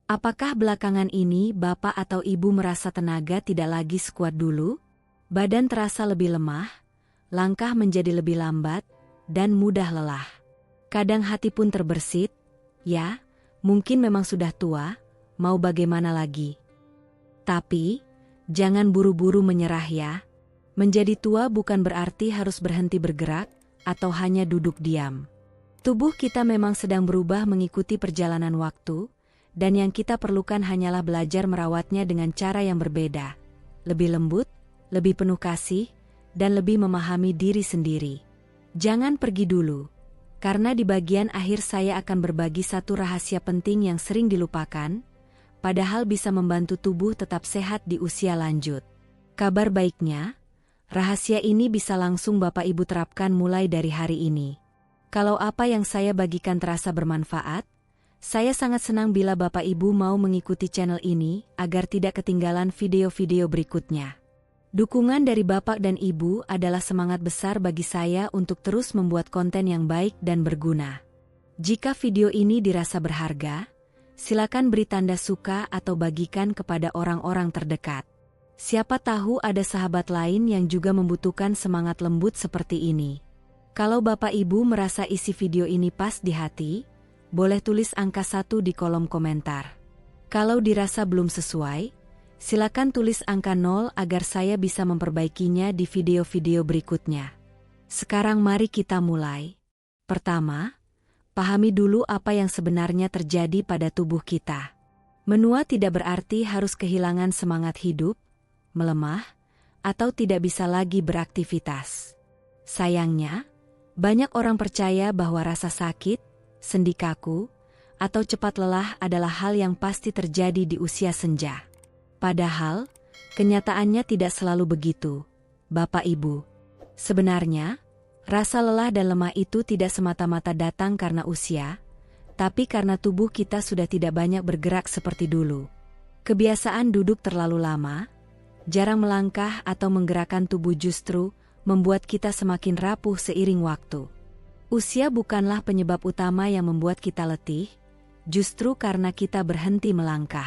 Apakah belakangan ini Bapak atau Ibu merasa tenaga tidak lagi sekuat dulu? Badan terasa lebih lemah, langkah menjadi lebih lambat, dan mudah lelah. Kadang hati pun terbersit, ya, mungkin memang sudah tua, mau bagaimana lagi. Tapi, jangan buru-buru menyerah ya. Menjadi tua bukan berarti harus berhenti bergerak, atau hanya duduk diam. Tubuh kita memang sedang berubah mengikuti perjalanan waktu, dan yang kita perlukan hanyalah belajar merawatnya dengan cara yang berbeda. Lebih lembut, lebih penuh kasih, dan lebih memahami diri sendiri. Jangan pergi dulu, karena di bagian akhir saya akan berbagi satu rahasia penting yang sering dilupakan, padahal bisa membantu tubuh tetap sehat di usia lanjut. Kabar baiknya, rahasia ini bisa langsung Bapak Ibu terapkan mulai dari hari ini. Kalau apa yang saya bagikan terasa bermanfaat, saya sangat senang bila Bapak Ibu mau mengikuti channel ini agar tidak ketinggalan video-video berikutnya. Dukungan dari Bapak dan Ibu adalah semangat besar bagi saya untuk terus membuat konten yang baik dan berguna. Jika video ini dirasa berharga, silakan beri tanda suka atau bagikan kepada orang-orang terdekat. Siapa tahu ada sahabat lain yang juga membutuhkan semangat lembut seperti ini. Kalau Bapak Ibu merasa isi video ini pas di hati, boleh tulis angka 1 di kolom komentar. Kalau dirasa belum sesuai, silakan tulis angka 0 agar saya bisa memperbaikinya di video-video berikutnya. Sekarang mari kita mulai. Pertama, pahami dulu apa yang sebenarnya terjadi pada tubuh kita. Menua tidak berarti harus kehilangan semangat hidup, melemah, atau tidak bisa lagi beraktivitas. Sayangnya, banyak orang percaya bahwa rasa sakit, sendi kaku, atau cepat lelah adalah hal yang pasti terjadi di usia senja. Padahal, kenyataannya tidak selalu begitu, Bapak Ibu. Sebenarnya, rasa lelah dan lemah itu tidak semata-mata datang karena usia, tapi karena tubuh kita sudah tidak banyak bergerak seperti dulu. Kebiasaan duduk terlalu lama, jarang melangkah atau menggerakkan tubuh justru membuat kita semakin rapuh seiring waktu. Usia bukanlah penyebab utama yang membuat kita letih, justru karena kita berhenti melangkah.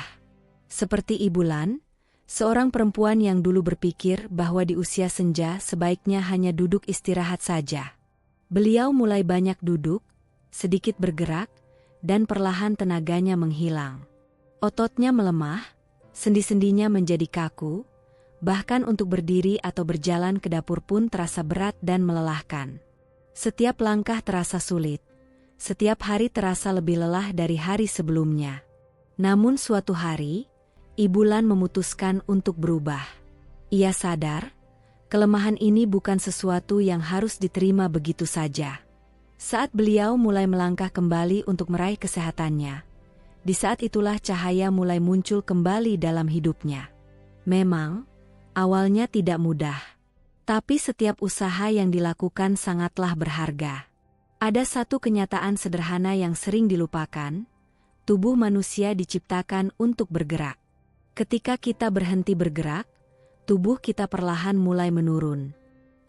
Seperti Ibu Lan, seorang perempuan yang dulu berpikir bahwa di usia senja sebaiknya hanya duduk istirahat saja. Beliau mulai banyak duduk, sedikit bergerak, dan perlahan tenaganya menghilang. Ototnya melemah, sendi-sendinya menjadi kaku, bahkan untuk berdiri atau berjalan ke dapur pun terasa berat dan melelahkan. Setiap langkah terasa sulit, setiap hari terasa lebih lelah dari hari sebelumnya. Namun suatu hari, Ibu Lan memutuskan untuk berubah. Ia sadar, kelemahan ini bukan sesuatu yang harus diterima begitu saja. Saat beliau mulai melangkah kembali untuk meraih kesehatannya, di saat itulah cahaya mulai muncul kembali dalam hidupnya. Memang, awalnya tidak mudah. Tapi setiap usaha yang dilakukan sangatlah berharga. Ada satu kenyataan sederhana yang sering dilupakan, tubuh manusia diciptakan untuk bergerak. Ketika kita berhenti bergerak, tubuh kita perlahan mulai menurun.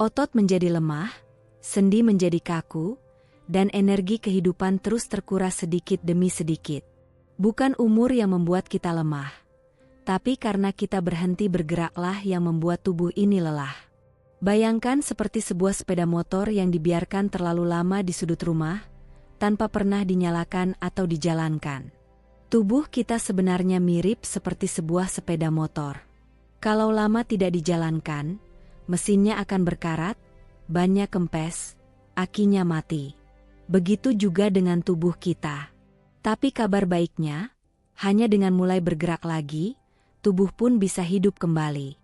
Otot menjadi lemah, sendi menjadi kaku, dan energi kehidupan terus terkuras sedikit demi sedikit. Bukan umur yang membuat kita lemah, tapi karena kita berhenti bergeraklah yang membuat tubuh ini lelah. Bayangkan seperti sebuah sepeda motor yang dibiarkan terlalu lama di sudut rumah, tanpa pernah dinyalakan atau dijalankan. Tubuh kita sebenarnya mirip seperti sebuah sepeda motor. Kalau lama tidak dijalankan, mesinnya akan berkarat, bannya kempes, akinya mati. Begitu juga dengan tubuh kita. Tapi kabar baiknya, hanya dengan mulai bergerak lagi, tubuh pun bisa hidup kembali.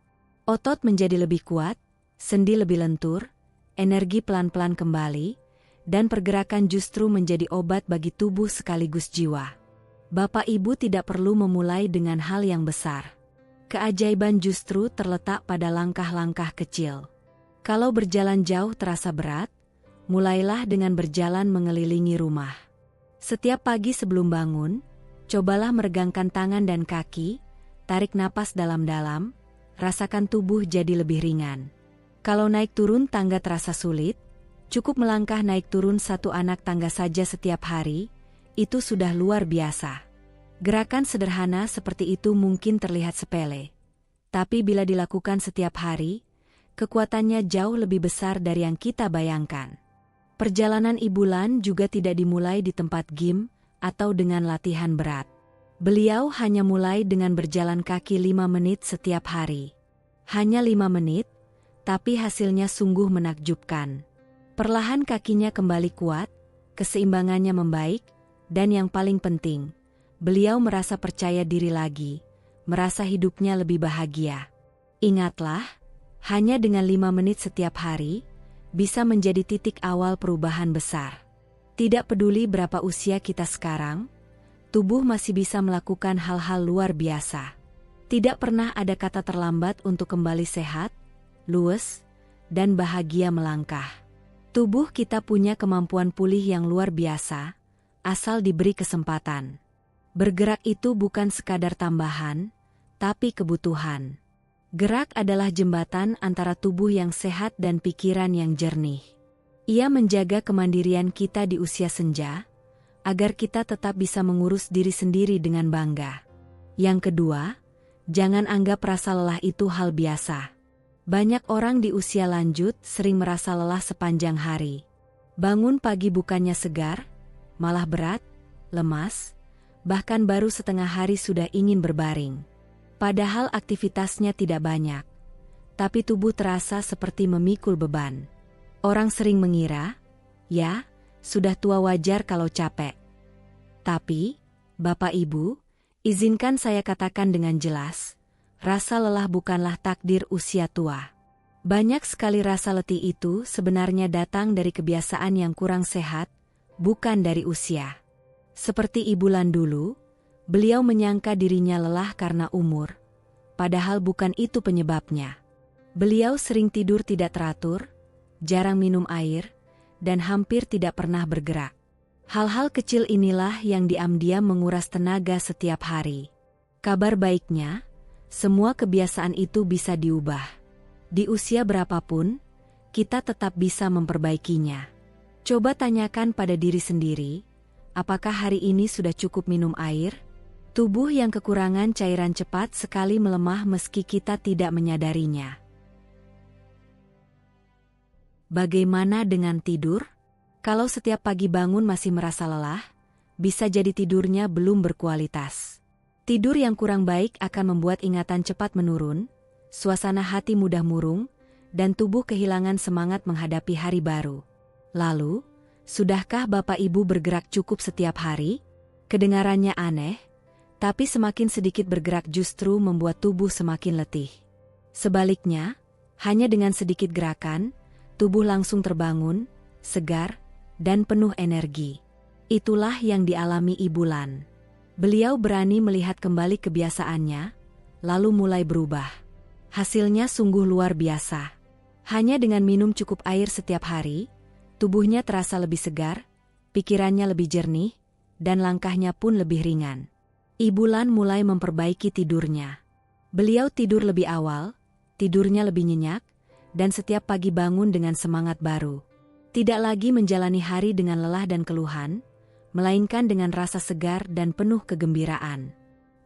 Otot menjadi lebih kuat, sendi lebih lentur, energi pelan-pelan kembali, dan pergerakan justru menjadi obat bagi tubuh sekaligus jiwa. Bapak Ibu tidak perlu memulai dengan hal yang besar. Keajaiban justru terletak pada langkah-langkah kecil. Kalau berjalan jauh terasa berat, mulailah dengan berjalan mengelilingi rumah. Setiap pagi sebelum bangun, cobalah meregangkan tangan dan kaki, tarik napas dalam-dalam, rasakan tubuh jadi lebih ringan. Kalau naik turun tangga terasa sulit, cukup melangkah naik turun 1 anak tangga saja setiap hari, itu sudah luar biasa. Gerakan sederhana seperti itu mungkin terlihat sepele. Tapi bila dilakukan setiap hari, kekuatannya jauh lebih besar dari yang kita bayangkan. Perjalanan Ibulan juga tidak dimulai di tempat gym atau dengan latihan berat. Beliau hanya mulai dengan berjalan kaki 5 menit setiap hari. Hanya 5 menit, tapi hasilnya sungguh menakjubkan. Perlahan kakinya kembali kuat, keseimbangannya membaik, dan yang paling penting, beliau merasa percaya diri lagi, merasa hidupnya lebih bahagia. Ingatlah, hanya dengan 5 menit setiap hari, bisa menjadi titik awal perubahan besar. Tidak peduli berapa usia kita sekarang, tubuh masih bisa melakukan hal-hal luar biasa. Tidak pernah ada kata terlambat untuk kembali sehat, luwes, dan bahagia melangkah. Tubuh kita punya kemampuan pulih yang luar biasa, asal diberi kesempatan. Bergerak itu bukan sekadar tambahan, tapi kebutuhan. Gerak adalah jembatan antara tubuh yang sehat dan pikiran yang jernih. Ia menjaga kemandirian kita di usia senja, agar kita tetap bisa mengurus diri sendiri dengan bangga. Yang kedua, jangan anggap rasa lelah itu hal biasa. Banyak orang di usia lanjut sering merasa lelah sepanjang hari. Bangun pagi bukannya segar, malah berat, lemas, bahkan baru setengah hari sudah ingin berbaring. Padahal aktivitasnya tidak banyak, tapi tubuh terasa seperti memikul beban. Orang sering mengira, ya, sudah tua wajar kalau capek. Tapi, Bapak Ibu, izinkan saya katakan dengan jelas, rasa lelah bukanlah takdir usia tua. Banyak sekali rasa letih itu sebenarnya datang dari kebiasaan yang kurang sehat, bukan dari usia. Seperti Ibulan dulu, beliau menyangka dirinya lelah karena umur, padahal bukan itu penyebabnya. Beliau sering tidur tidak teratur, jarang minum air, dan hampir tidak pernah bergerak. Hal-hal kecil inilah yang diam-diam menguras tenaga setiap hari. Kabar baiknya, semua kebiasaan itu bisa diubah. Di usia berapapun, kita tetap bisa memperbaikinya. Coba tanyakan pada diri sendiri, apakah hari ini sudah cukup minum air? Tubuh yang kekurangan cairan cepat sekali melemah meski kita tidak menyadarinya. Bagaimana dengan tidur? Kalau setiap pagi bangun masih merasa lelah, bisa jadi tidurnya belum berkualitas. Tidur yang kurang baik akan membuat ingatan cepat menurun, suasana hati mudah murung, dan tubuh kehilangan semangat menghadapi hari baru. Lalu, sudahkah Bapak Ibu bergerak cukup setiap hari? Kedengarannya aneh, tapi semakin sedikit bergerak justru membuat tubuh semakin letih. Sebaliknya, hanya dengan sedikit gerakan, tubuh langsung terbangun, segar, dan penuh energi. Itulah yang dialami Ibulan. Beliau berani melihat kembali kebiasaannya, lalu mulai berubah. Hasilnya sungguh luar biasa. Hanya dengan minum cukup air setiap hari, tubuhnya terasa lebih segar, pikirannya lebih jernih, dan langkahnya pun lebih ringan. Ibulan mulai memperbaiki tidurnya. Beliau tidur lebih awal, tidurnya lebih nyenyak, dan setiap pagi bangun dengan semangat baru. Tidak lagi menjalani hari dengan lelah dan keluhan, melainkan dengan rasa segar dan penuh kegembiraan.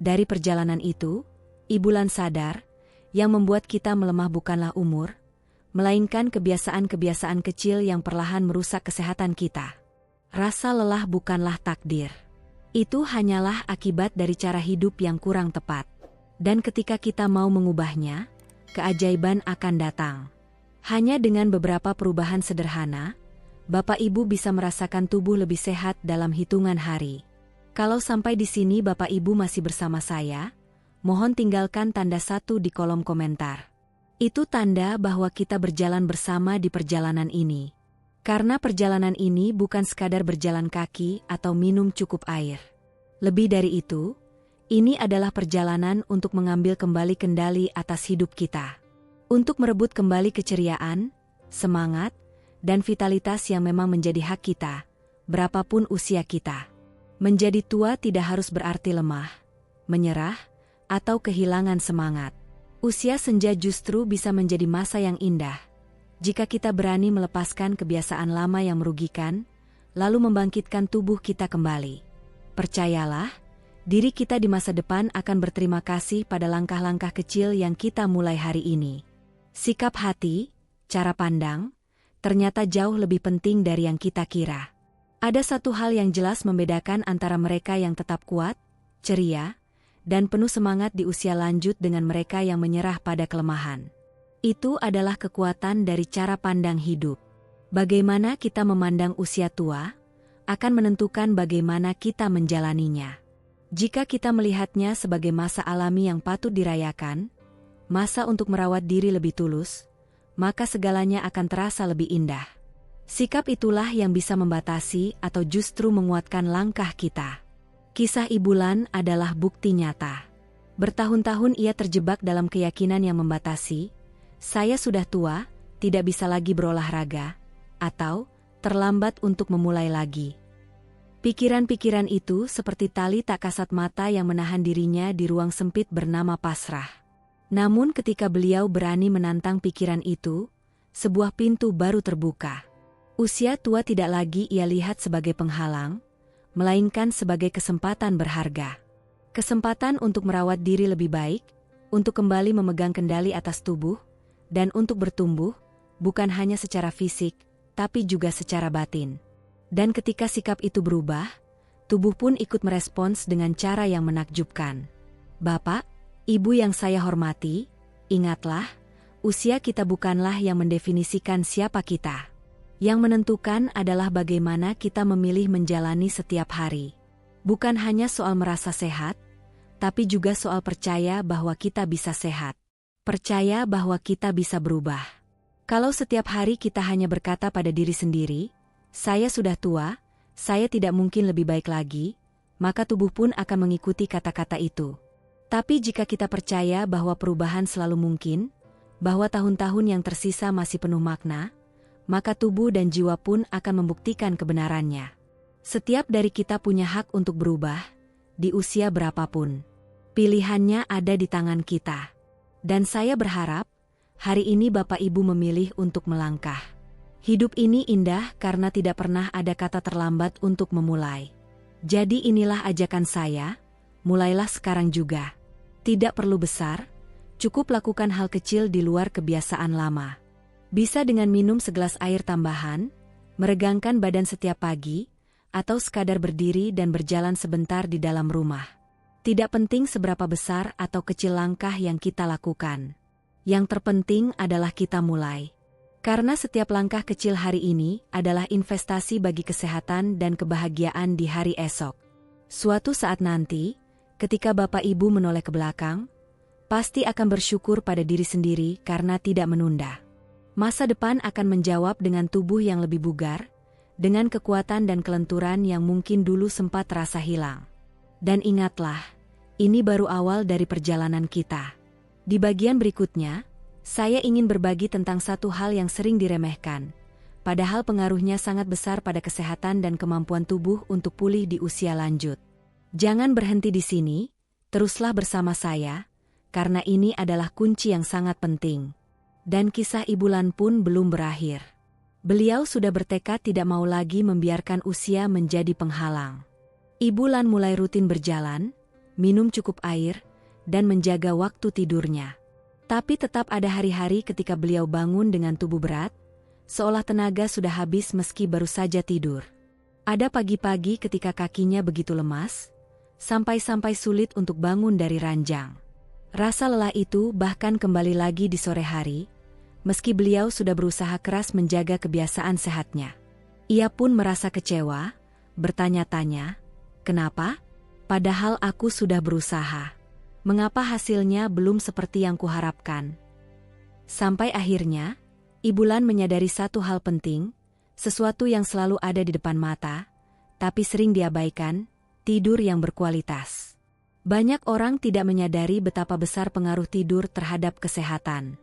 Dari perjalanan itu, Ibulan sadar, yang membuat kita melemah bukanlah umur, melainkan kebiasaan-kebiasaan kecil yang perlahan merusak kesehatan kita. Rasa lelah bukanlah takdir. Itu hanyalah akibat dari cara hidup yang kurang tepat. Dan ketika kita mau mengubahnya, keajaiban akan datang. Hanya dengan beberapa perubahan sederhana, Bapak Ibu bisa merasakan tubuh lebih sehat dalam hitungan hari. Kalau sampai di sini Bapak Ibu masih bersama saya, mohon tinggalkan tanda 1 di kolom komentar. Itu tanda bahwa kita berjalan bersama di perjalanan ini. Karena perjalanan ini bukan sekadar berjalan kaki atau minum cukup air. Lebih dari itu, ini adalah perjalanan untuk mengambil kembali kendali atas hidup kita. Untuk merebut kembali keceriaan, semangat, dan vitalitas yang memang menjadi hak kita, berapapun usia kita. Menjadi tua tidak harus berarti lemah, menyerah, atau kehilangan semangat. Usia senja justru bisa menjadi masa yang indah, jika kita berani melepaskan kebiasaan lama yang merugikan, lalu membangkitkan tubuh kita kembali. Percayalah, diri kita di masa depan akan berterima kasih pada langkah-langkah kecil yang kita mulai hari ini. Sikap hati, cara pandang, ternyata jauh lebih penting dari yang kita kira. Ada satu hal yang jelas membedakan antara mereka yang tetap kuat, ceria, dan penuh semangat di usia lanjut dengan mereka yang menyerah pada kelemahan. Itu adalah kekuatan dari cara pandang hidup. Bagaimana kita memandang usia tua akan menentukan bagaimana kita menjalaninya. Jika kita melihatnya sebagai masa alami yang patut dirayakan, masa untuk merawat diri lebih tulus, maka segalanya akan terasa lebih indah. Sikap itulah yang bisa membatasi atau justru menguatkan langkah kita. Kisah Ibu Lan adalah bukti nyata. Bertahun-tahun ia terjebak dalam keyakinan yang membatasi, saya sudah tua, tidak bisa lagi berolahraga, atau terlambat untuk memulai lagi. Pikiran-pikiran itu seperti tali tak kasat mata yang menahan dirinya di ruang sempit bernama pasrah. Namun ketika beliau berani menantang pikiran itu, sebuah pintu baru terbuka. Usia tua tidak lagi ia lihat sebagai penghalang, melainkan sebagai kesempatan berharga. Kesempatan untuk merawat diri lebih baik, untuk kembali memegang kendali atas tubuh, dan untuk bertumbuh, bukan hanya secara fisik, tapi juga secara batin. Dan ketika sikap itu berubah, tubuh pun ikut merespons dengan cara yang menakjubkan. Bapak, Ibu yang saya hormati, ingatlah, usia kita bukanlah yang mendefinisikan siapa kita. Yang menentukan adalah bagaimana kita memilih menjalani setiap hari. Bukan hanya soal merasa sehat, tapi juga soal percaya bahwa kita bisa sehat. Percaya bahwa kita bisa berubah. Kalau setiap hari kita hanya berkata pada diri sendiri, saya sudah tua, saya tidak mungkin lebih baik lagi, maka tubuh pun akan mengikuti kata-kata itu. Tapi jika kita percaya bahwa perubahan selalu mungkin, bahwa tahun-tahun yang tersisa masih penuh makna, maka tubuh dan jiwa pun akan membuktikan kebenarannya. Setiap dari kita punya hak untuk berubah, di usia berapapun. Pilihannya ada di tangan kita. Dan saya berharap, hari ini Bapak Ibu memilih untuk melangkah. Hidup ini indah karena tidak pernah ada kata terlambat untuk memulai. Jadi inilah ajakan saya, mulailah sekarang juga. Tidak perlu besar, cukup lakukan hal kecil di luar kebiasaan lama. Bisa dengan minum segelas air tambahan, meregangkan badan setiap pagi, atau sekadar berdiri dan berjalan sebentar di dalam rumah. Tidak penting seberapa besar atau kecil langkah yang kita lakukan. Yang terpenting adalah kita mulai. Karena setiap langkah kecil hari ini adalah investasi bagi kesehatan dan kebahagiaan di hari esok. Suatu saat nanti, ketika Bapak Ibu menoleh ke belakang, pasti akan bersyukur pada diri sendiri karena tidak menunda. Masa depan akan menjawab dengan tubuh yang lebih bugar, dengan kekuatan dan kelenturan yang mungkin dulu sempat terasa hilang. Dan ingatlah, ini baru awal dari perjalanan kita. Di bagian berikutnya, saya ingin berbagi tentang satu hal yang sering diremehkan, padahal pengaruhnya sangat besar pada kesehatan dan kemampuan tubuh untuk pulih di usia lanjut. Jangan berhenti di sini, teruslah bersama saya, karena ini adalah kunci yang sangat penting. Dan kisah Ibu Lan pun belum berakhir. Beliau sudah bertekad tidak mau lagi membiarkan usia menjadi penghalang. Ibu Lan mulai rutin berjalan, minum cukup air, dan menjaga waktu tidurnya. Tapi tetap ada hari-hari ketika beliau bangun dengan tubuh berat, seolah tenaga sudah habis meski baru saja tidur. Ada pagi-pagi ketika kakinya begitu lemas, sampai-sampai sulit untuk bangun dari ranjang. Rasa lelah itu bahkan kembali lagi di sore hari, meski beliau sudah berusaha keras menjaga kebiasaan sehatnya. Ia pun merasa kecewa, bertanya-tanya, kenapa? Padahal aku sudah berusaha. Mengapa hasilnya belum seperti yang kuharapkan? Sampai akhirnya, Ibu Lan menyadari satu hal penting, sesuatu yang selalu ada di depan mata, tapi sering diabaikan, tidur yang berkualitas. Banyak orang tidak menyadari betapa besar pengaruh tidur terhadap kesehatan.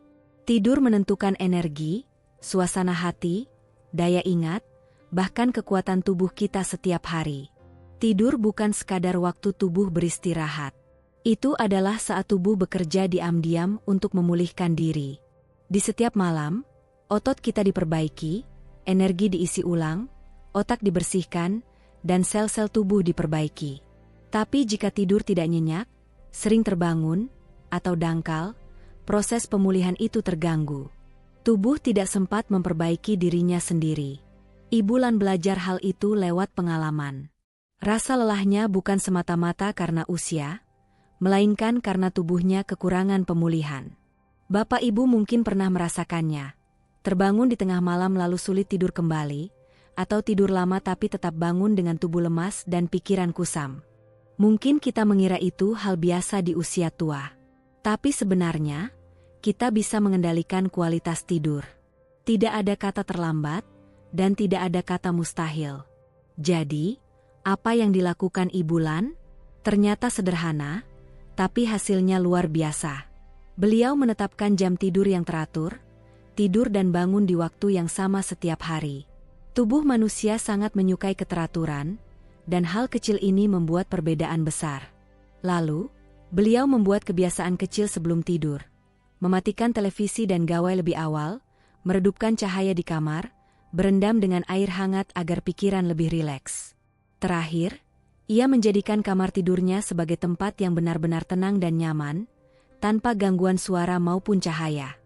Tidur menentukan energi, suasana hati, daya ingat, bahkan kekuatan tubuh kita setiap hari. Tidur bukan sekadar waktu tubuh beristirahat. Itu adalah saat tubuh bekerja diam-diam untuk memulihkan diri. Di setiap malam, otot kita diperbaiki, energi diisi ulang, otak dibersihkan, dan sel-sel tubuh diperbaiki. Tapi jika tidur tidak nyenyak, sering terbangun, atau dangkal, proses pemulihan itu terganggu. Tubuh tidak sempat memperbaiki dirinya sendiri. Ibu Lan belajar hal itu lewat pengalaman. Rasa lelahnya bukan semata-mata karena usia, melainkan karena tubuhnya kekurangan pemulihan. Bapak Ibu mungkin pernah merasakannya. Terbangun di tengah malam lalu sulit tidur kembali, atau tidur lama tapi tetap bangun dengan tubuh lemas dan pikiran kusam. Mungkin kita mengira itu hal biasa di usia tua. Tapi sebenarnya, kita bisa mengendalikan kualitas tidur. Tidak ada kata terlambat, dan tidak ada kata mustahil. Jadi, apa yang dilakukan Ibu Lan? Ternyata sederhana, tapi hasilnya luar biasa. Beliau menetapkan jam tidur yang teratur, tidur dan bangun di waktu yang sama setiap hari. Tubuh manusia sangat menyukai keteraturan, dan hal kecil ini membuat perbedaan besar. Lalu, beliau membuat kebiasaan kecil sebelum tidur. Mematikan televisi dan gawai lebih awal, meredupkan cahaya di kamar, berendam dengan air hangat agar pikiran lebih rileks. Terakhir, ia menjadikan kamar tidurnya sebagai tempat yang benar-benar tenang dan nyaman, tanpa gangguan suara maupun cahaya.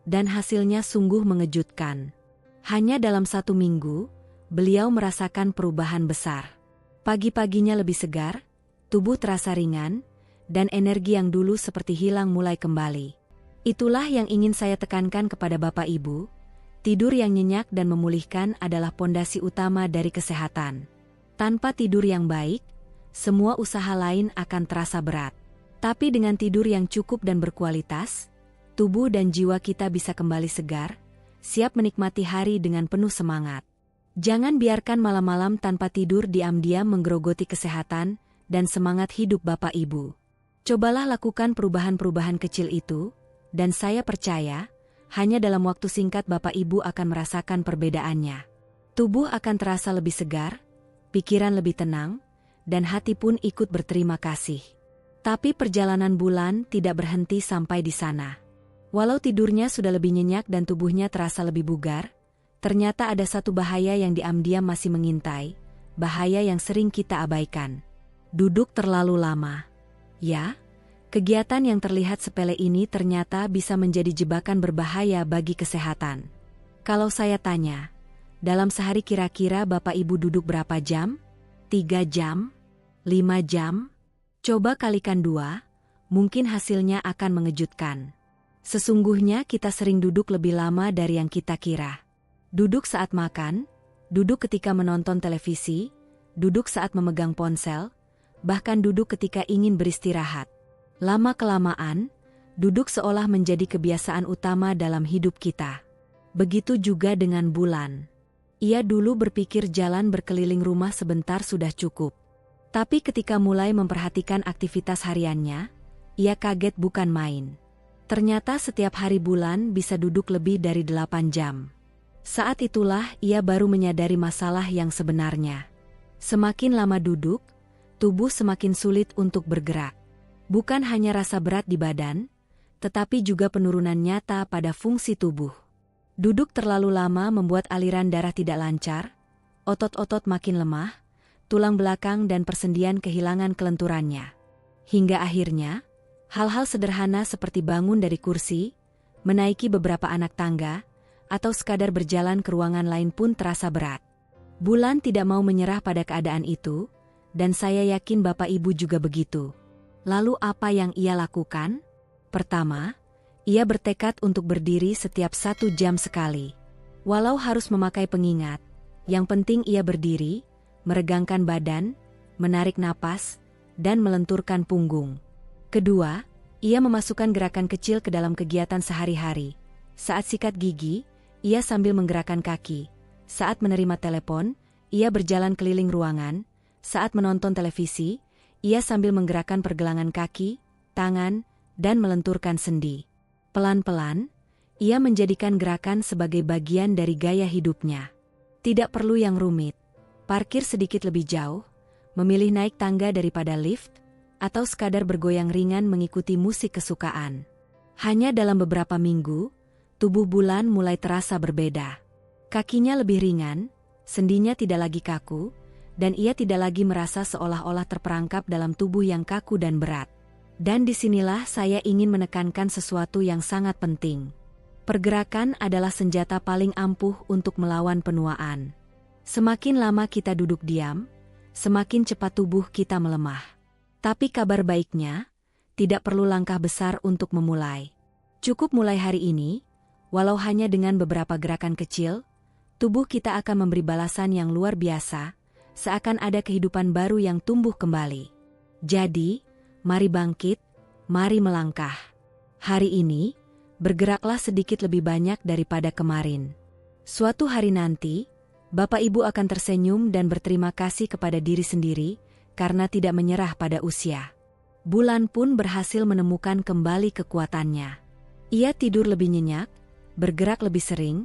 Dan hasilnya sungguh mengejutkan. Hanya dalam 1 minggu, beliau merasakan perubahan besar. Pagi-paginya lebih segar, tubuh terasa ringan, dan energi yang dulu seperti hilang mulai kembali. Itulah yang ingin saya tekankan kepada Bapak Ibu, tidur yang nyenyak dan memulihkan adalah pondasi utama dari kesehatan. Tanpa tidur yang baik, semua usaha lain akan terasa berat. Tapi dengan tidur yang cukup dan berkualitas, tubuh dan jiwa kita bisa kembali segar, siap menikmati hari dengan penuh semangat. Jangan biarkan malam-malam tanpa tidur diam-diam menggerogoti kesehatan dan semangat hidup Bapak Ibu. Cobalah lakukan perubahan-perubahan kecil itu, dan saya percaya, hanya dalam waktu singkat Bapak Ibu akan merasakan perbedaannya. Tubuh akan terasa lebih segar, pikiran lebih tenang, dan hati pun ikut berterima kasih. Tapi perjalanan Bulan tidak berhenti sampai di sana. Walau tidurnya sudah lebih nyenyak dan tubuhnya terasa lebih bugar, ternyata ada satu bahaya yang diam-diam masih mengintai, bahaya yang sering kita abaikan. Duduk terlalu lama. Ya, kegiatan yang terlihat sepele ini ternyata bisa menjadi jebakan berbahaya bagi kesehatan. Kalau saya tanya, dalam sehari kira-kira Bapak Ibu duduk berapa jam? 3 jam? 5 jam? Coba kalikan 2, mungkin hasilnya akan mengejutkan. Sesungguhnya kita sering duduk lebih lama dari yang kita kira. Duduk saat makan, duduk ketika menonton televisi, duduk saat memegang ponsel, bahkan duduk ketika ingin beristirahat. Lama-kelamaan, duduk seolah menjadi kebiasaan utama dalam hidup kita. Begitu juga dengan Bulan. Ia dulu berpikir jalan berkeliling rumah sebentar sudah cukup. Tapi ketika mulai memperhatikan aktivitas hariannya, ia kaget bukan main. Ternyata setiap hari Bulan bisa duduk lebih dari 8 jam. Saat itulah ia baru menyadari masalah yang sebenarnya. Semakin lama duduk, tubuh semakin sulit untuk bergerak. Bukan hanya rasa berat di badan, tetapi juga penurunan nyata pada fungsi tubuh. Duduk terlalu lama membuat aliran darah tidak lancar, otot-otot makin lemah, tulang belakang dan persendian kehilangan kelenturannya. Hingga akhirnya, hal-hal sederhana seperti bangun dari kursi, menaiki beberapa anak tangga, atau sekadar berjalan ke ruangan lain pun terasa berat. Bulan tidak mau menyerah pada keadaan itu, dan saya yakin Bapak Ibu juga begitu. Lalu apa yang ia lakukan? Pertama, ia bertekad untuk berdiri setiap 1 jam sekali. Walau harus memakai pengingat, yang penting ia berdiri, meregangkan badan, menarik napas, dan melenturkan punggung. Kedua, ia memasukkan gerakan kecil ke dalam kegiatan sehari-hari. Saat sikat gigi, ia sambil menggerakkan kaki. Saat menerima telepon, ia berjalan keliling ruangan. Saat menonton televisi, ia sambil menggerakkan pergelangan kaki, tangan, dan melenturkan sendi. Pelan-pelan, ia menjadikan gerakan sebagai bagian dari gaya hidupnya. Tidak perlu yang rumit. Parkir sedikit lebih jauh, memilih naik tangga daripada lift, atau sekadar bergoyang ringan mengikuti musik kesukaan. Hanya dalam beberapa minggu, tubuh Bulan mulai terasa berbeda. Kakinya lebih ringan, sendinya tidak lagi kaku, dan ia tidak lagi merasa seolah-olah terperangkap dalam tubuh yang kaku dan berat. Dan disinilah saya ingin menekankan sesuatu yang sangat penting. Pergerakan adalah senjata paling ampuh untuk melawan penuaan. Semakin lama kita duduk diam, semakin cepat tubuh kita melemah. Tapi kabar baiknya, tidak perlu langkah besar untuk memulai. Cukup mulai hari ini, walau hanya dengan beberapa gerakan kecil, tubuh kita akan memberi balasan yang luar biasa, seakan ada kehidupan baru yang tumbuh kembali. Jadi, mari bangkit, mari melangkah. Hari ini, bergeraklah sedikit lebih banyak daripada kemarin. Suatu hari nanti, Bapak Ibu akan tersenyum dan berterima kasih kepada diri sendiri karena tidak menyerah pada usia. Bulan pun berhasil menemukan kembali kekuatannya. Ia tidur lebih nyenyak, bergerak lebih sering,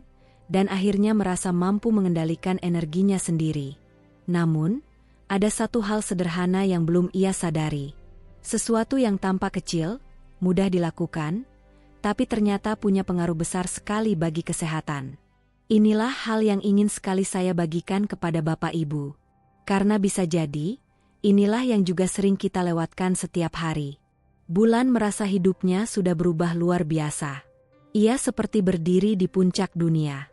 dan akhirnya merasa mampu mengendalikan energinya sendiri. Namun, ada satu hal sederhana yang belum ia sadari. Sesuatu yang tampak kecil, mudah dilakukan, tapi ternyata punya pengaruh besar sekali bagi kesehatan. Inilah hal yang ingin sekali saya bagikan kepada Bapak Ibu. Karena bisa jadi, inilah yang juga sering kita lewatkan setiap hari. Bulan merasa hidupnya sudah berubah luar biasa. Ia seperti berdiri di puncak dunia.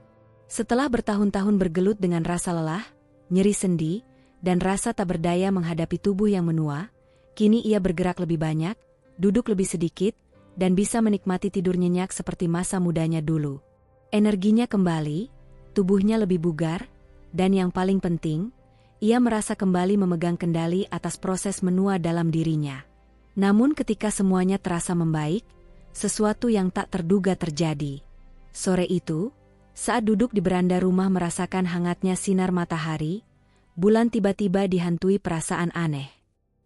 Setelah bertahun-tahun bergelut dengan rasa lelah, nyeri sendi, dan rasa tak berdaya menghadapi tubuh yang menua, kini ia bergerak lebih banyak, duduk lebih sedikit, dan bisa menikmati tidur nyenyak seperti masa mudanya dulu. Energinya kembali, tubuhnya lebih bugar, dan yang paling penting, ia merasa kembali memegang kendali atas proses menua dalam dirinya. Namun ketika semuanya terasa membaik, sesuatu yang tak terduga terjadi. Sore itu, saat duduk di beranda rumah merasakan hangatnya sinar matahari, Bulan tiba-tiba dihantui perasaan aneh.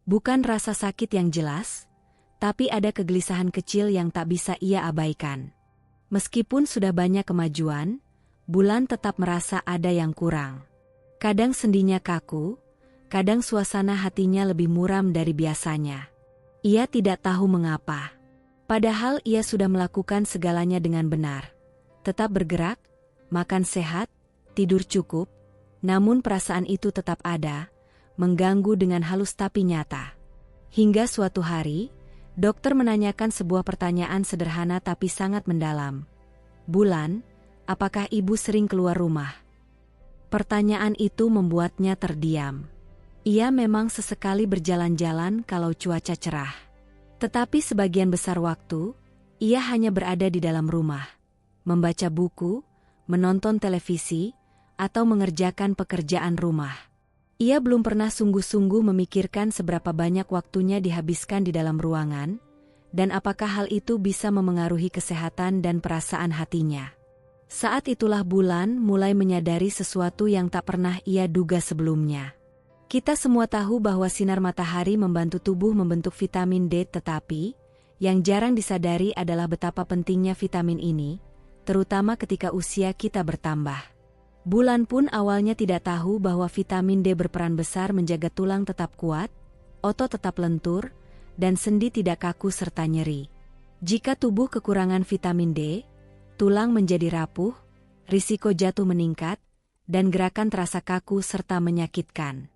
Bukan rasa sakit yang jelas, tapi ada kegelisahan kecil yang tak bisa ia abaikan. Meskipun sudah banyak kemajuan, Bulan tetap merasa ada yang kurang. Kadang sendinya kaku, kadang suasana hatinya lebih muram dari biasanya. Ia tidak tahu mengapa. Padahal ia sudah melakukan segalanya dengan benar. Tetap bergerak, makan sehat, tidur cukup, namun perasaan itu tetap ada, mengganggu dengan halus tapi nyata. Hingga suatu hari, dokter menanyakan sebuah pertanyaan sederhana tapi sangat mendalam. Bulan, apakah ibu sering keluar rumah? Pertanyaan itu membuatnya terdiam. Ia memang sesekali berjalan-jalan kalau cuaca cerah. Tetapi sebagian besar waktu, ia hanya berada di dalam rumah, membaca buku, menonton televisi, atau mengerjakan pekerjaan rumah. Ia belum pernah sungguh-sungguh memikirkan seberapa banyak waktunya dihabiskan di dalam ruangan, dan apakah hal itu bisa memengaruhi kesehatan dan perasaan hatinya. Saat itulah Bulan mulai menyadari sesuatu yang tak pernah ia duga sebelumnya. Kita semua tahu bahwa sinar matahari membantu tubuh membentuk vitamin D, tetapi yang jarang disadari adalah betapa pentingnya vitamin ini, terutama ketika usia kita bertambah. Bulan pun awalnya tidak tahu bahwa vitamin D berperan besar menjaga tulang tetap kuat, otot tetap lentur, dan sendi tidak kaku serta nyeri. Jika tubuh kekurangan vitamin D, tulang menjadi rapuh, risiko jatuh meningkat, dan gerakan terasa kaku serta menyakitkan.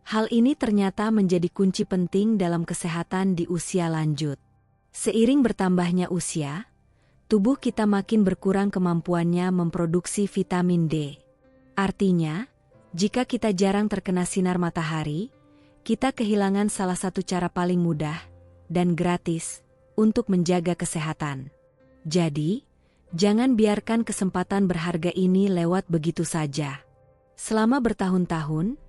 Hal ini ternyata menjadi kunci penting dalam kesehatan di usia lanjut. Seiring bertambahnya usia, tubuh kita makin berkurang kemampuannya memproduksi vitamin D. Artinya, jika kita jarang terkena sinar matahari, kita kehilangan salah satu cara paling mudah dan gratis untuk menjaga kesehatan. Jadi, jangan biarkan kesempatan berharga ini lewat begitu saja. Selama bertahun-tahun,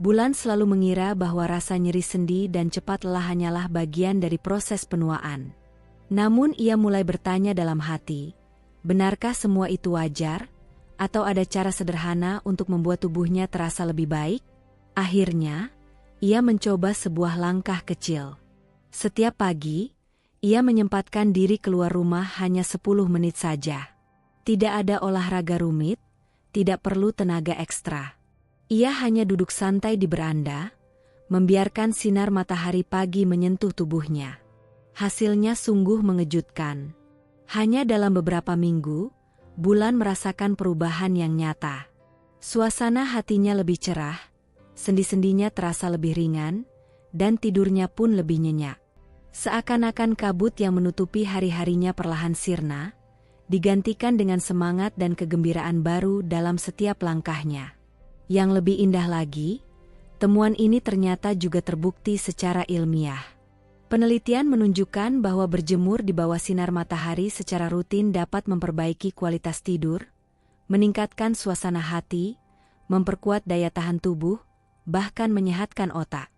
Bulan selalu mengira bahwa rasa nyeri sendi dan cepat lelah hanyalah bagian dari proses penuaan. Namun ia mulai bertanya dalam hati, benarkah semua itu wajar? Atau ada cara sederhana untuk membuat tubuhnya terasa lebih baik? Akhirnya, ia mencoba sebuah langkah kecil. Setiap pagi, ia menyempatkan diri keluar rumah hanya 10 menit saja. Tidak ada olahraga rumit, tidak perlu tenaga ekstra. Ia hanya duduk santai di beranda, membiarkan sinar matahari pagi menyentuh tubuhnya. Hasilnya sungguh mengejutkan. Hanya dalam beberapa minggu, Bulan merasakan perubahan yang nyata. Suasana hatinya lebih cerah, sendi-sendinya terasa lebih ringan, dan tidurnya pun lebih nyenyak. Seakan-akan kabut yang menutupi hari-harinya perlahan sirna, digantikan dengan semangat dan kegembiraan baru dalam setiap langkahnya. Yang lebih indah lagi, temuan ini ternyata juga terbukti secara ilmiah. Penelitian menunjukkan bahwa berjemur di bawah sinar matahari secara rutin dapat memperbaiki kualitas tidur, meningkatkan suasana hati, memperkuat daya tahan tubuh, bahkan menyehatkan otak.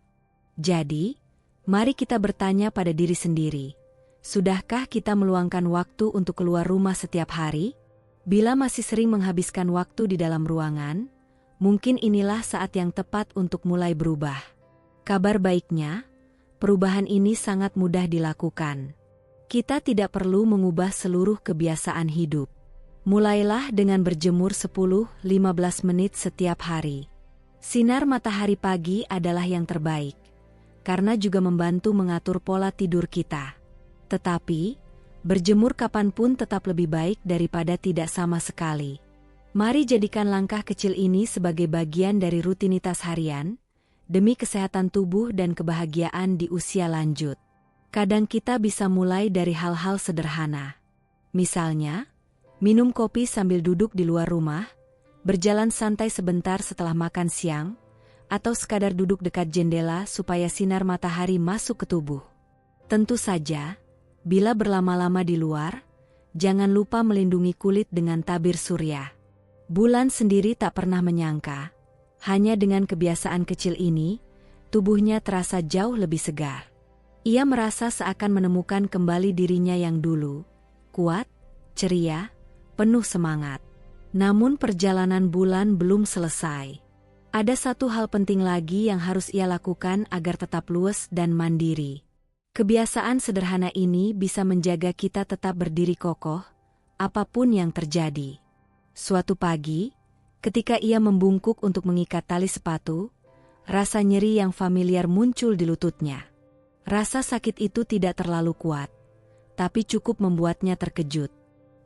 Jadi, mari kita bertanya pada diri sendiri, sudahkah kita meluangkan waktu untuk keluar rumah setiap hari? Bila masih sering menghabiskan waktu di dalam ruangan, mungkin inilah saat yang tepat untuk mulai berubah. Kabar baiknya, perubahan ini sangat mudah dilakukan. Kita tidak perlu mengubah seluruh kebiasaan hidup. Mulailah dengan berjemur 10-15 menit setiap hari. Sinar matahari pagi adalah yang terbaik, karena juga membantu mengatur pola tidur kita. Tetapi, berjemur kapanpun tetap lebih baik daripada tidak sama sekali. Mari jadikan langkah kecil ini sebagai bagian dari rutinitas harian, demi kesehatan tubuh dan kebahagiaan di usia lanjut. Kadang kita bisa mulai dari hal-hal sederhana. Misalnya, minum kopi sambil duduk di luar rumah, berjalan santai sebentar setelah makan siang, atau sekadar duduk dekat jendela supaya sinar matahari masuk ke tubuh. Tentu saja, bila berlama-lama di luar, jangan lupa melindungi kulit dengan tabir surya. Bulan sendiri tak pernah menyangka, hanya dengan kebiasaan kecil ini, tubuhnya terasa jauh lebih segar. Ia merasa seakan menemukan kembali dirinya yang dulu, kuat, ceria, penuh semangat. Namun perjalanan bulan belum selesai. Ada satu hal penting lagi yang harus ia lakukan agar tetap luwes dan mandiri. Kebiasaan sederhana ini bisa menjaga kita tetap berdiri kokoh, apapun yang terjadi. Suatu pagi, ketika ia membungkuk untuk mengikat tali sepatu, rasa nyeri yang familiar muncul di lututnya. Rasa sakit itu tidak terlalu kuat, tapi cukup membuatnya terkejut.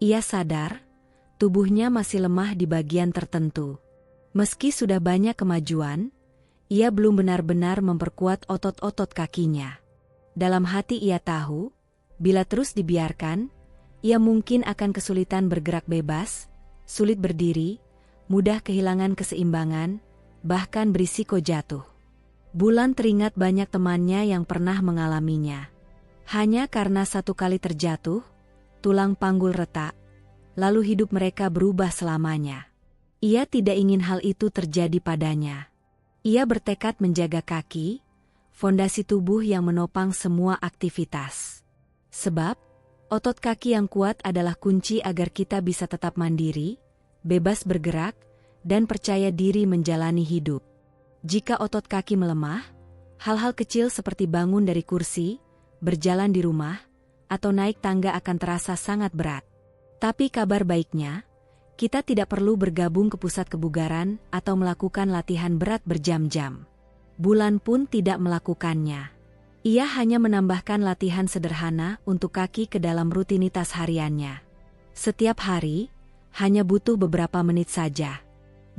Ia sadar, tubuhnya masih lemah di bagian tertentu. Meski sudah banyak kemajuan, ia belum benar-benar memperkuat otot-otot kakinya. Dalam hati ia tahu, bila terus dibiarkan, ia mungkin akan kesulitan bergerak bebas, sulit berdiri, mudah kehilangan keseimbangan, bahkan berisiko jatuh. Bulan teringat banyak temannya yang pernah mengalaminya. Hanya karena satu kali terjatuh, tulang panggul retak, lalu hidup mereka berubah selamanya. Ia tidak ingin hal itu terjadi padanya. Ia bertekad menjaga kaki, fondasi tubuh yang menopang semua aktivitas. Sebab, otot kaki yang kuat adalah kunci agar kita bisa tetap mandiri, bebas bergerak, dan percaya diri menjalani hidup. Jika otot kaki melemah, hal-hal kecil seperti bangun dari kursi, berjalan di rumah, atau naik tangga akan terasa sangat berat. Tapi kabar baiknya, kita tidak perlu bergabung ke pusat kebugaran atau melakukan latihan berat berjam-jam. Bulan pun tidak melakukannya. Ia hanya menambahkan latihan sederhana untuk kaki ke dalam rutinitas hariannya. Setiap hari, hanya butuh beberapa menit saja.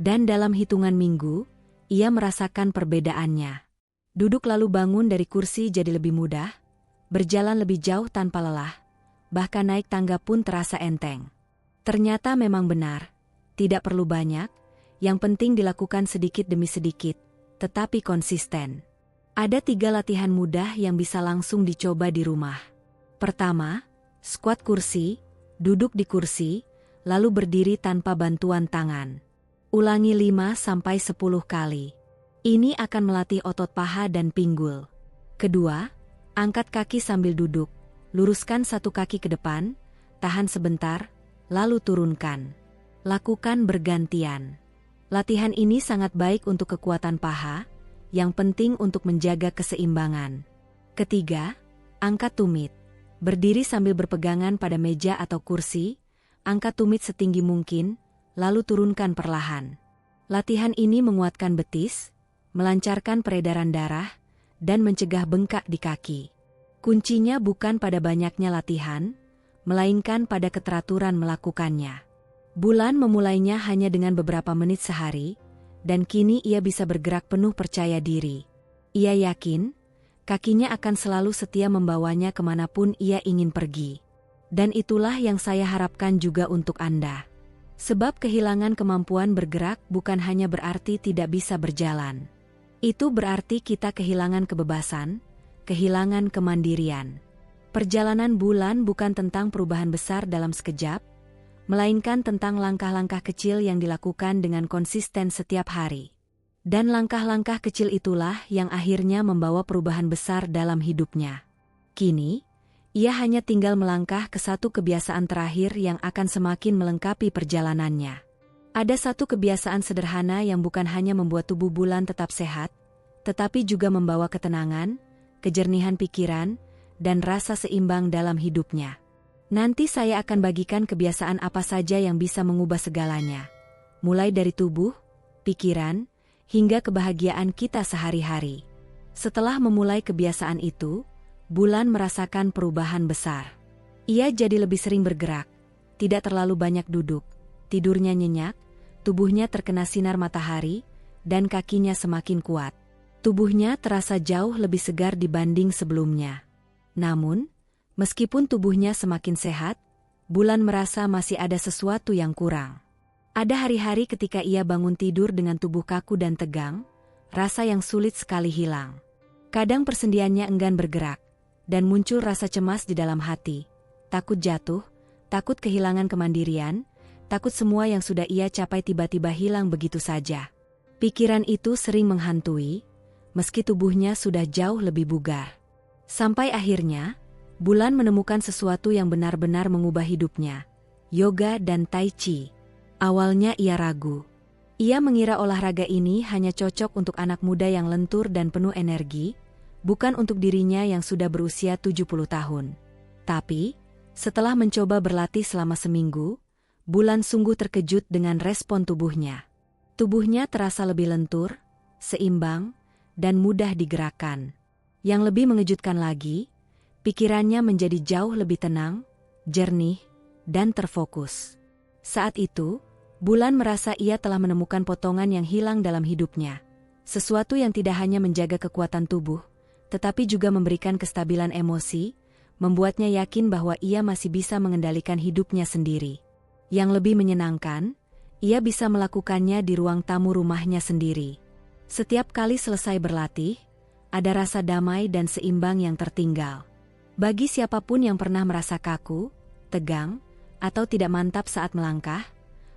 Dan dalam hitungan minggu, ia merasakan perbedaannya. Duduk lalu bangun dari kursi jadi lebih mudah, berjalan lebih jauh tanpa lelah, bahkan naik tangga pun terasa enteng. Ternyata memang benar, tidak perlu banyak, yang penting dilakukan sedikit demi sedikit, tetapi konsisten. Ada 3 latihan mudah yang bisa langsung dicoba di rumah. Pertama, squat kursi, duduk di kursi, lalu berdiri tanpa bantuan tangan. Ulangi 5-10 kali. Ini akan melatih otot paha dan pinggul. Kedua, angkat kaki sambil duduk, luruskan satu kaki ke depan, tahan sebentar, lalu turunkan. Lakukan bergantian. Latihan ini sangat baik untuk kekuatan paha, yang penting untuk menjaga keseimbangan. Ketiga, angkat tumit. Berdiri sambil berpegangan pada meja atau kursi, angkat tumit setinggi mungkin, lalu turunkan perlahan. Latihan ini menguatkan betis, melancarkan peredaran darah, dan mencegah bengkak di kaki. Kuncinya bukan pada banyaknya latihan, melainkan pada keteraturan melakukannya. Bulan memulainya hanya dengan beberapa menit sehari, dan kini ia bisa bergerak penuh percaya diri. Ia yakin, kakinya akan selalu setia membawanya kemanapun ia ingin pergi. Dan itulah yang saya harapkan juga untuk Anda. Sebab kehilangan kemampuan bergerak bukan hanya berarti tidak bisa berjalan. Itu berarti kita kehilangan kebebasan, kehilangan kemandirian. Perjalanan bulan bukan tentang perubahan besar dalam sekejap, melainkan tentang langkah-langkah kecil yang dilakukan dengan konsisten setiap hari. Dan langkah-langkah kecil itulah yang akhirnya membawa perubahan besar dalam hidupnya. Kini, ia hanya tinggal melangkah ke satu kebiasaan terakhir yang akan semakin melengkapi perjalanannya. Ada satu kebiasaan sederhana yang bukan hanya membuat tubuh bulan tetap sehat, tetapi juga membawa ketenangan, kejernihan pikiran, dan rasa seimbang dalam hidupnya. Nanti saya akan bagikan kebiasaan apa saja yang bisa mengubah segalanya, mulai dari tubuh, pikiran, hingga kebahagiaan kita sehari-hari. Setelah memulai kebiasaan itu, Bulan merasakan perubahan besar. Ia jadi lebih sering bergerak, tidak terlalu banyak duduk, tidurnya nyenyak, tubuhnya terkena sinar matahari, dan kakinya semakin kuat. Tubuhnya terasa jauh lebih segar dibanding sebelumnya. Namun, meskipun tubuhnya semakin sehat, Bulan merasa masih ada sesuatu yang kurang. Ada hari-hari ketika ia bangun tidur dengan tubuh kaku dan tegang, rasa yang sulit sekali hilang. Kadang persendiannya enggan bergerak, dan muncul rasa cemas di dalam hati, takut jatuh, takut kehilangan kemandirian, takut semua yang sudah ia capai tiba-tiba hilang begitu saja. Pikiran itu sering menghantui, meski tubuhnya sudah jauh lebih bugar. Sampai akhirnya, Bulan menemukan sesuatu yang benar-benar mengubah hidupnya, yoga dan tai chi. Awalnya ia ragu. Ia mengira olahraga ini hanya cocok untuk anak muda yang lentur dan penuh energi, bukan untuk dirinya yang sudah berusia 70 tahun. Tapi, setelah mencoba berlatih selama seminggu, Bulan sungguh terkejut dengan respon tubuhnya. Tubuhnya terasa lebih lentur, seimbang, dan mudah digerakkan. Yang lebih mengejutkan lagi, pikirannya menjadi jauh lebih tenang, jernih, dan terfokus. Saat itu, Bulan merasa ia telah menemukan potongan yang hilang dalam hidupnya. Sesuatu yang tidak hanya menjaga kekuatan tubuh, tetapi juga memberikan kestabilan emosi, membuatnya yakin bahwa ia masih bisa mengendalikan hidupnya sendiri. Yang lebih menyenangkan, ia bisa melakukannya di ruang tamu rumahnya sendiri. Setiap kali selesai berlatih, ada rasa damai dan seimbang yang tertinggal. Bagi siapapun yang pernah merasa kaku, tegang, atau tidak mantap saat melangkah,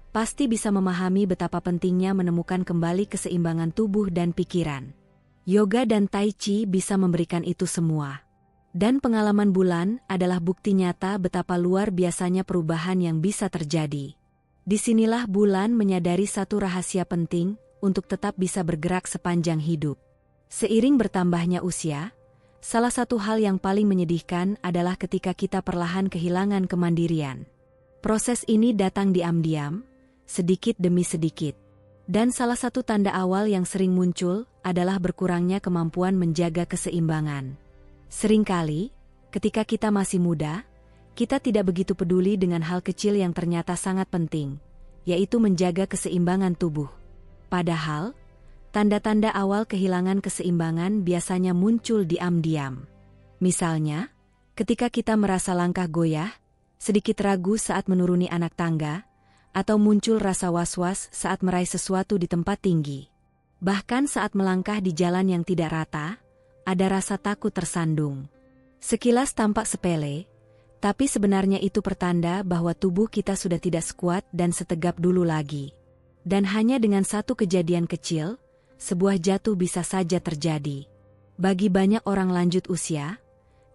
pasti bisa memahami betapa pentingnya menemukan kembali keseimbangan tubuh dan pikiran. Yoga dan tai chi bisa memberikan itu semua. Dan pengalaman Bulan adalah bukti nyata betapa luar biasanya perubahan yang bisa terjadi. Disinilah Bulan menyadari satu rahasia penting untuk tetap bisa bergerak sepanjang hidup. Seiring bertambahnya usia, salah satu hal yang paling menyedihkan adalah ketika kita perlahan kehilangan kemandirian. Proses ini datang diam-diam, sedikit demi sedikit. Dan salah satu tanda awal yang sering muncul adalah berkurangnya kemampuan menjaga keseimbangan. Seringkali, ketika kita masih muda, kita tidak begitu peduli dengan hal kecil yang ternyata sangat penting, yaitu menjaga keseimbangan tubuh. Padahal, tanda-tanda awal kehilangan keseimbangan biasanya muncul diam-diam. Misalnya, ketika kita merasa langkah goyah, sedikit ragu saat menuruni anak tangga, atau muncul rasa was-was saat meraih sesuatu di tempat tinggi. Bahkan saat melangkah di jalan yang tidak rata, ada rasa takut tersandung. Sekilas tampak sepele, tapi sebenarnya itu pertanda bahwa tubuh kita sudah tidak sekuat dan setegap dulu lagi. Dan hanya dengan satu kejadian kecil, sebuah jatuh bisa saja terjadi. Bagi banyak orang lanjut usia,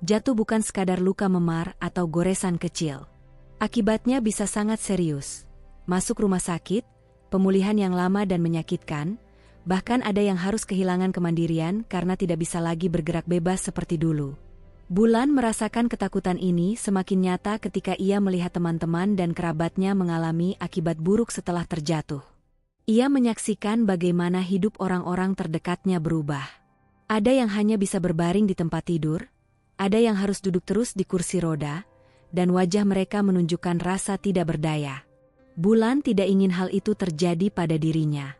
jatuh bukan sekadar luka memar atau goresan kecil. Akibatnya bisa sangat serius. Masuk rumah sakit, pemulihan yang lama dan menyakitkan, bahkan ada yang harus kehilangan kemandirian karena tidak bisa lagi bergerak bebas seperti dulu. Bulan merasakan ketakutan ini semakin nyata ketika ia melihat teman-teman dan kerabatnya mengalami akibat buruk setelah terjatuh. Ia menyaksikan bagaimana hidup orang-orang terdekatnya berubah. Ada yang hanya bisa berbaring di tempat tidur, ada yang harus duduk terus di kursi roda, dan wajah mereka menunjukkan rasa tidak berdaya. Bulan tidak ingin hal itu terjadi pada dirinya.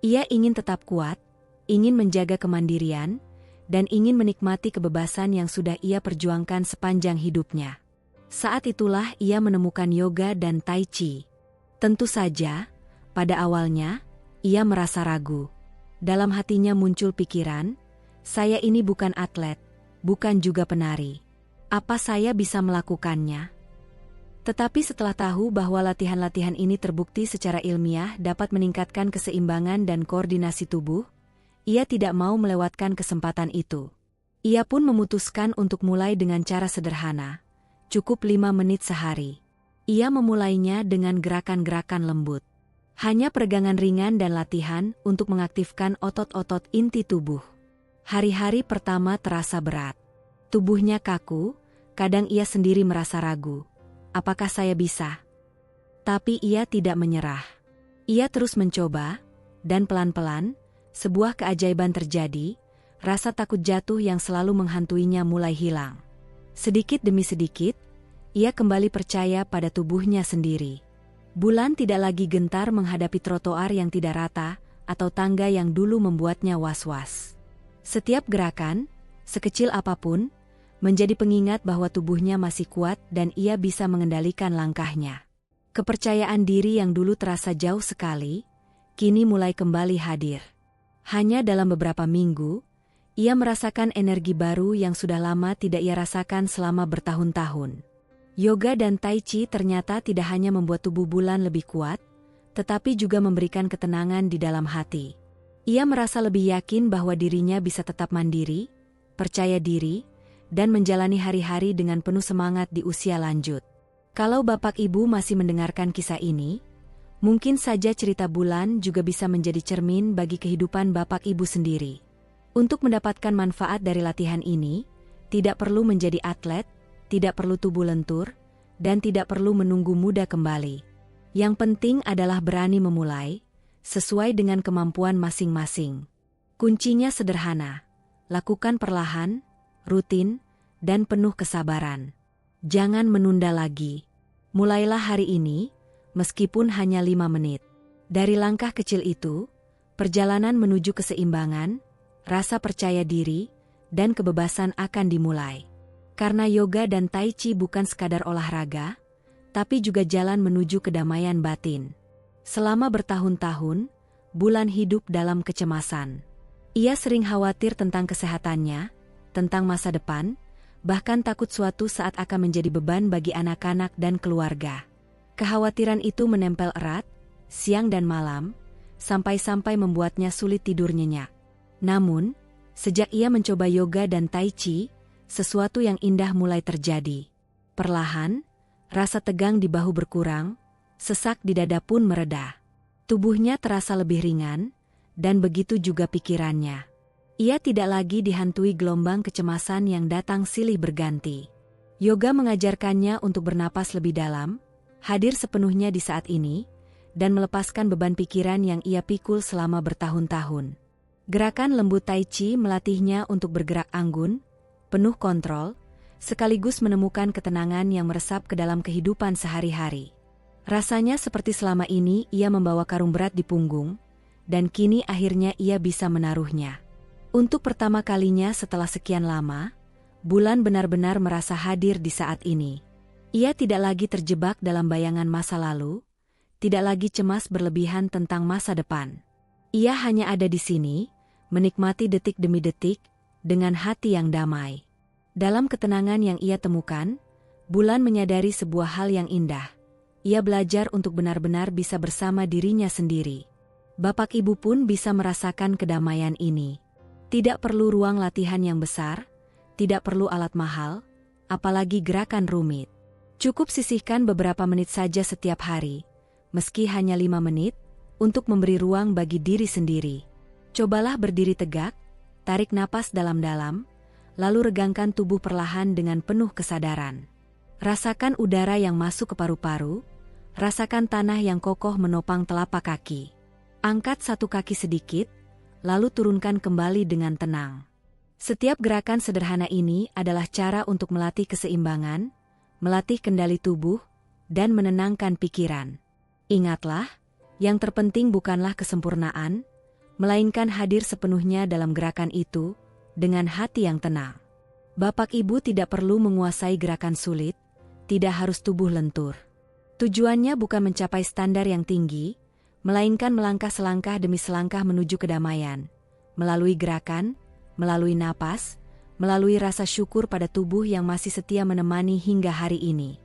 Ia ingin tetap kuat, ingin menjaga kemandirian, dan ingin menikmati kebebasan yang sudah ia perjuangkan sepanjang hidupnya. Saat itulah ia menemukan yoga dan tai chi. Tentu saja, pada awalnya, ia merasa ragu. Dalam hatinya muncul pikiran, saya ini bukan atlet, bukan juga penari. Apa saya bisa melakukannya? Tetapi setelah tahu bahwa latihan-latihan ini terbukti secara ilmiah dapat meningkatkan keseimbangan dan koordinasi tubuh, ia tidak mau melewatkan kesempatan itu. Ia pun memutuskan untuk mulai dengan cara sederhana, cukup 5 menit sehari. Ia memulainya dengan gerakan-gerakan lembut. Hanya peregangan ringan dan latihan untuk mengaktifkan otot-otot inti tubuh. Hari-hari pertama terasa berat. Tubuhnya kaku, kadang ia sendiri merasa ragu. Apakah saya bisa? Tapi ia tidak menyerah. Ia terus mencoba, dan pelan-pelan, sebuah keajaiban terjadi, rasa takut jatuh yang selalu menghantuinya mulai hilang. Sedikit demi sedikit, ia kembali percaya pada tubuhnya sendiri. Bulan tidak lagi gentar menghadapi trotoar yang tidak rata, atau tangga yang dulu membuatnya was-was. Setiap gerakan, sekecil apapun, menjadi pengingat bahwa tubuhnya masih kuat dan ia bisa mengendalikan langkahnya. Kepercayaan diri yang dulu terasa jauh sekali, kini mulai kembali hadir. Hanya dalam beberapa minggu, ia merasakan energi baru yang sudah lama tidak ia rasakan selama bertahun-tahun. Yoga dan tai chi ternyata tidak hanya membuat tubuh Bulan lebih kuat, tetapi juga memberikan ketenangan di dalam hati. Ia merasa lebih yakin bahwa dirinya bisa tetap mandiri, percaya diri, dan menjalani hari-hari dengan penuh semangat di usia lanjut. Kalau Bapak Ibu masih mendengarkan kisah ini, mungkin saja cerita Bulan juga bisa menjadi cermin bagi kehidupan Bapak Ibu sendiri. Untuk mendapatkan manfaat dari latihan ini, tidak perlu menjadi atlet, tidak perlu tubuh lentur, dan tidak perlu menunggu muda kembali. Yang penting adalah berani memulai, sesuai dengan kemampuan masing-masing. Kuncinya sederhana, lakukan perlahan, rutin, dan penuh kesabaran. Jangan menunda lagi. Mulailah hari ini, meskipun hanya 5 menit. Dari langkah kecil itu, perjalanan menuju keseimbangan, rasa percaya diri, dan kebebasan akan dimulai. Karena yoga dan tai chi bukan sekadar olahraga, tapi juga jalan menuju kedamaian batin. Selama bertahun-tahun, Bulan hidup dalam kecemasan. Ia sering khawatir tentang kesehatannya, tentang masa depan, bahkan takut suatu saat akan menjadi beban bagi anak-anak dan keluarga. Kekhawatiran itu menempel erat, siang dan malam, sampai-sampai membuatnya sulit tidur nyenyak. Namun, sejak ia mencoba yoga dan tai chi, sesuatu yang indah mulai terjadi. Perlahan, rasa tegang di bahu berkurang, sesak di dada pun mereda. Tubuhnya terasa lebih ringan, dan begitu juga pikirannya. Ia tidak lagi dihantui gelombang kecemasan yang datang silih berganti. Yoga mengajarkannya untuk bernapas lebih dalam, hadir sepenuhnya di saat ini, dan melepaskan beban pikiran yang ia pikul selama bertahun-tahun. Gerakan lembut tai chi melatihnya untuk bergerak anggun, penuh kontrol, sekaligus menemukan ketenangan yang meresap ke dalam kehidupan sehari-hari. Rasanya seperti selama ini ia membawa karung berat di punggung, dan kini akhirnya ia bisa menaruhnya. Untuk pertama kalinya setelah sekian lama, Bulan benar-benar merasa hadir di saat ini. Ia tidak lagi terjebak dalam bayangan masa lalu, tidak lagi cemas berlebihan tentang masa depan. Ia hanya ada di sini, menikmati detik demi detik, dengan hati yang damai. Dalam ketenangan yang ia temukan, Bulan menyadari sebuah hal yang indah. Ia belajar untuk benar-benar bisa bersama dirinya sendiri. Bapak Ibu pun bisa merasakan kedamaian ini. Tidak perlu ruang latihan yang besar, tidak perlu alat mahal, apalagi gerakan rumit. Cukup sisihkan beberapa menit saja setiap hari, meski hanya 5 menit, untuk memberi ruang bagi diri sendiri. Cobalah berdiri tegak, tarik napas dalam-dalam, lalu regangkan tubuh perlahan dengan penuh kesadaran. Rasakan udara yang masuk ke paru-paru, rasakan tanah yang kokoh menopang telapak kaki. Angkat satu kaki sedikit, lalu turunkan kembali dengan tenang. Setiap gerakan sederhana ini adalah cara untuk melatih keseimbangan, melatih kendali tubuh, dan menenangkan pikiran. Ingatlah, yang terpenting bukanlah kesempurnaan, melainkan hadir sepenuhnya dalam gerakan itu, dengan hati yang tenang. Bapak Ibu tidak perlu menguasai gerakan sulit, tidak harus tubuh lentur. Tujuannya bukan mencapai standar yang tinggi, melainkan melangkah selangkah demi selangkah menuju kedamaian, melalui gerakan, melalui napas, melalui rasa syukur pada tubuh yang masih setia menemani hingga hari ini.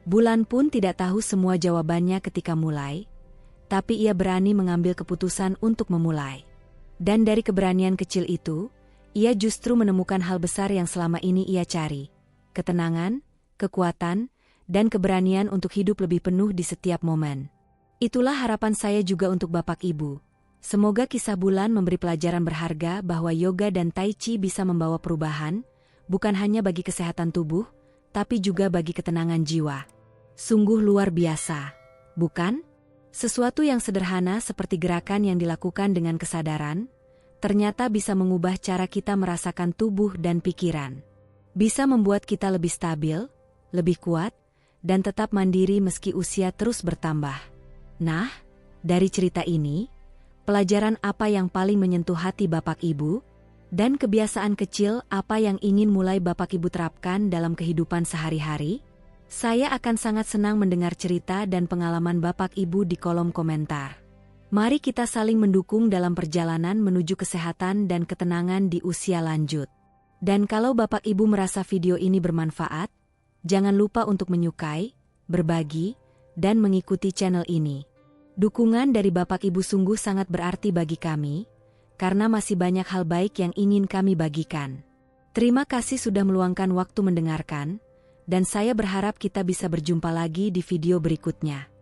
Bulan pun tidak tahu semua jawabannya ketika mulai, tapi ia berani mengambil keputusan untuk memulai. Dan dari keberanian kecil itu, ia justru menemukan hal besar yang selama ini ia cari: ketenangan, kekuatan, dan keberanian untuk hidup lebih penuh di setiap momen. Itulah harapan saya juga untuk Bapak Ibu. Semoga kisah Bulan memberi pelajaran berharga bahwa yoga dan tai chi bisa membawa perubahan, bukan hanya bagi kesehatan tubuh, tapi juga bagi ketenangan jiwa. Sungguh luar biasa, bukan? Sesuatu yang sederhana seperti gerakan yang dilakukan dengan kesadaran, ternyata bisa mengubah cara kita merasakan tubuh dan pikiran. Bisa membuat kita lebih stabil, lebih kuat, dan tetap mandiri meski usia terus bertambah. Nah, dari cerita ini, pelajaran apa yang paling menyentuh hati Bapak Ibu? Dan kebiasaan kecil apa yang ingin mulai Bapak Ibu terapkan dalam kehidupan sehari-hari? Saya akan sangat senang mendengar cerita dan pengalaman Bapak Ibu di kolom komentar. Mari kita saling mendukung dalam perjalanan menuju kesehatan dan ketenangan di usia lanjut. Dan kalau Bapak Ibu merasa video ini bermanfaat, jangan lupa untuk menyukai, berbagi, dan mengikuti channel ini. Dukungan dari Bapak Ibu sungguh sangat berarti bagi kami, karena masih banyak hal baik yang ingin kami bagikan. Terima kasih sudah meluangkan waktu mendengarkan, dan saya berharap kita bisa berjumpa lagi di video berikutnya.